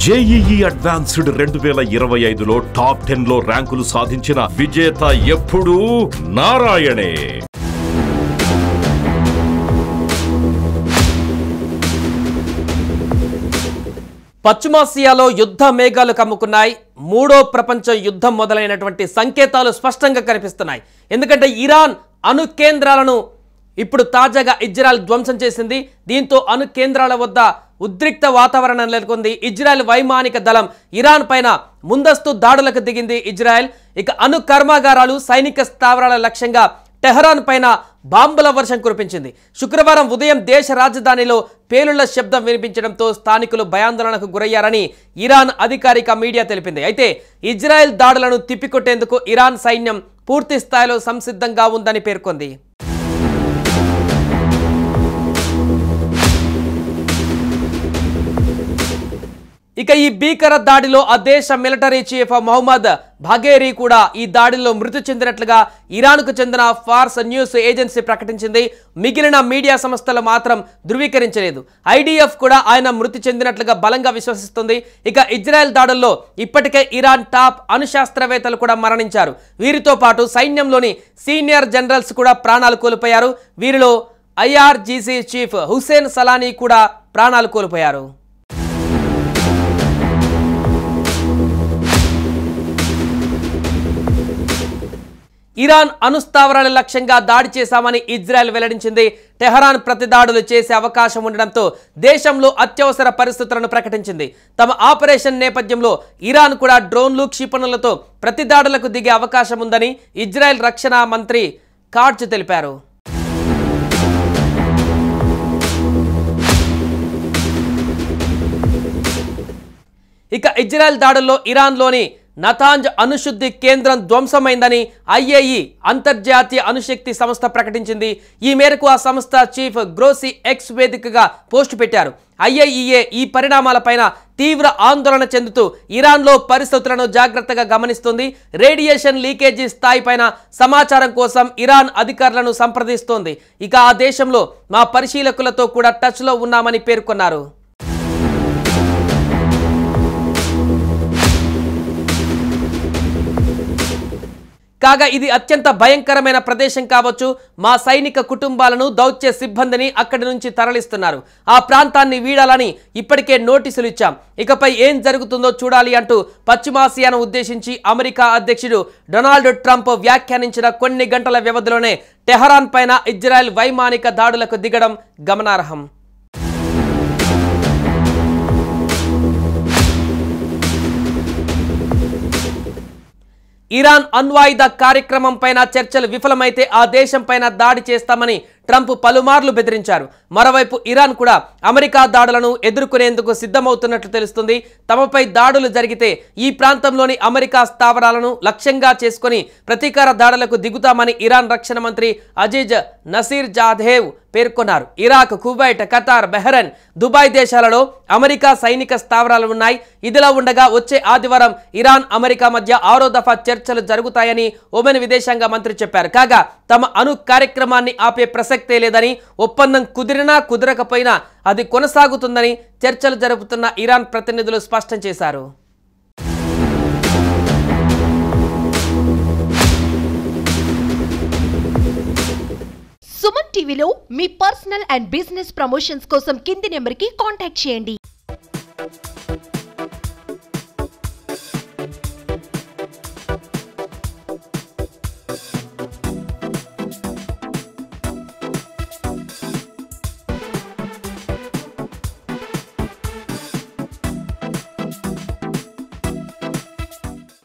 JEE advanced 2025లో top 10లో ర్యాంకులు సాధించిన విజేత ఎప్పుడూ నారాయణే. పశ్చిమాసియాలో యుద్ధ మేఘాలు కమ్ముకున్నాయి. మూడో ప్రపంచ యుద్ధం మొదలైనటువంటి సంకేతాలు స్పష్టంగా కనిపిస్తున్నాయి. ఎందుకంటే ఇరాన్ అణు కేంద్రాలను ఇప్పుడు తాజాగా ఇజ్రాయెల్ ధ్వంసం చేసింది. దీంతో అణు కేంద్రాల వద్ద ఉద్రిక్త వాతావరణం నెలకొంది. ఇజ్రాయెల్ వైమానిక దళం ఇరాన్ పైన ముందస్తు దాడులకు దిగింది. ఇజ్రాయెల్ ఇక అణు కర్మాగారాలు, సైనిక స్థావరాల లక్ష్యంగా టెహరాన్ పైన బాంబుల వర్షం కురిపించింది. శుక్రవారం ఉదయం దేశ రాజధానిలో పేలుళ్ల శబ్దం వినిపించడంతో స్థానికులు భయాందోళనకు గురయ్యారని ఇరాన్ అధికారిక మీడియా తెలిపింది. అయితే ఇజ్రాయెల్ దాడులను తిప్పికొట్టేందుకు ఇరాన్ సైన్యం పూర్తి స్థాయిలో సంసిద్ధంగా ఉందని పేర్కొంది. ఇక ఈ భీకర దాడిలో ఆ దేశ మిలిటరీ చీఫ్ మొహమ్మద్ బాఘేరీ కూడా ఈ దాడిలో మృతి చెందినట్లుగా ఇరాన్కు చెందిన ఫార్స్ న్యూస్ ఏజెన్సీ ప్రకటించింది. మిగిలిన మీడియా సంస్థలు మాత్రం ధృవీకరించలేదు. ఐడిఎఫ్ కూడా ఆయన మృతి చెందినట్లుగా బలంగా విశ్వసిస్తుంది. ఇక ఇజ్రాయెల్ దాడుల్లో ఇప్పటికే ఇరాన్ టాప్ అణుశాస్త్రవేత్తలు కూడా మరణించారు. వీరితో పాటు సైన్యంలోని సీనియర్ జనరల్స్ కూడా ప్రాణాలు కోల్పోయారు. వీరిలో ఐఆర్జీసీ చీఫ్ హుసేన్ సలానీ కూడా ప్రాణాలు కోల్పోయారు. ఇరాన్ అణుస్థావరాల లక్ష్యంగా దాడి చేశామని ఇజ్రాయెల్ వెల్లడించింది. టెహరాన్ ప్రతిదాడులు చేసే అవకాశం ఉండడంతో దేశంలో అత్యవసర పరిస్థితులను ప్రకటించింది. తమ ఆపరేషన్ నేపథ్యంలో ఇరాన్ కూడా డ్రోన్లు, క్షిపణులతో ప్రతిదాడులకు దిగే అవకాశం ఉందని ఇజ్రాయెల్ రక్షణ మంత్రి కాట్జ్ తెలిపారు. ఇక ఇజ్రాయెల్ దాడుల్లో ఇరాన్లోని నతాంజ్ అణుశుద్ధి కేంద్రం ధ్వంసమైందని ఐఏఈ అంతర్జాతీయ అణుశక్తి సంస్థ ప్రకటించింది. ఈ మేరకు ఆ సంస్థ చీఫ్ గ్రోసీ ఎక్స్ వేదికగా పోస్టు పెట్టారు. ఐఏఈఏ ఈ పరిణామాలపైన తీవ్ర ఆందోళన చెందుతూ ఇరాన్లో పరిస్థితులను జాగ్రత్తగా గమనిస్తుంది. రేడియేషన్ లీకేజీ స్థాయిపైన సమాచారం కోసం ఇరాన్ అధికారులను సంప్రదిస్తోంది. ఇక ఆ దేశంలో మా పరిశీలకులతో కూడా టచ్లో ఉన్నామని పేర్కొన్నారు. కాగా ఇది అత్యంత భయంకరమైన ప్రదేశం కావచ్చు. మా సైనిక కుటుంబాలను, దౌత్య సిబ్బందిని అక్కడి నుంచి తరలిస్తున్నారు. ఆ ప్రాంతాన్ని వీడాలని ఇప్పటికే నోటీసులు ఇచ్చాం. ఇకపై ఏం జరుగుతుందో చూడాలి అంటూ పశ్చిమాసియాను ఉద్దేశించి అమెరికా అధ్యక్షుడు డొనాల్డ్ ట్రంప్ వ్యాఖ్యానించిన కొన్ని గంటల వ్యవధిలోనే టెహరాన్ పైన ఇజ్రాయెల్ వైమానిక దాడులకు దిగడం గమనార్హం. ఇరాన్ అణ్వాయుధ కార్యక్రమం పైన చర్చలు విఫలమైతే ఆ దేశం పైన దాడి చేస్తామని ట్రంప్ పలుమార్లు బెదిరించారు. మరోవైపు ఇరాన్ కూడా అమెరికా దాడులను ఎదుర్కొనేందుకు సిద్ధమవుతున్నట్లు తెలుస్తుంది. తమపై దాడులు జరిగితే ఈ ప్రాంతంలోని అమెరికా స్థావరాలను లక్ష్యంగా చేసుకుని ప్రతీకార దాడులకు దిగుతామని ఇరాన్ రక్షణ మంత్రి అజీజ్ నసీర్ జాదేవ్ పేర్కొన్నారు. Iraq, Kuwait, Qatar, Bahrain, Dubai దేశాలలో అమెరికా సైనిక స్థావరాలు ఉన్నాయి. ఇదిలా ఉండగా వచ్చే ఆదివారం ఇరాన్, అమెరికా మధ్య 6వ దఫా చర్చలు జరుగుతాయని ఒమన్ విదేశాంగ మంత్రి చెప్పారు. కాగా తమ అణు కార్యక్రమాన్ని ఆపే ప్రసక్తే లేదని, ఒప్పందం కుదిరినా కుదరకపోయినా అది కొనసాగుతుందని చర్చలు జరుపుతున్న ఇరాన్ ప్రతినిధులు స్పష్టం చేశారు. సుమన్ టీవీలో మీ పర్సనల్ అండ్ బిజినెస్ ప్రమోషన్స్ కోసం కింది నెంబర్కి కాంటాక్ట్ చేయండి.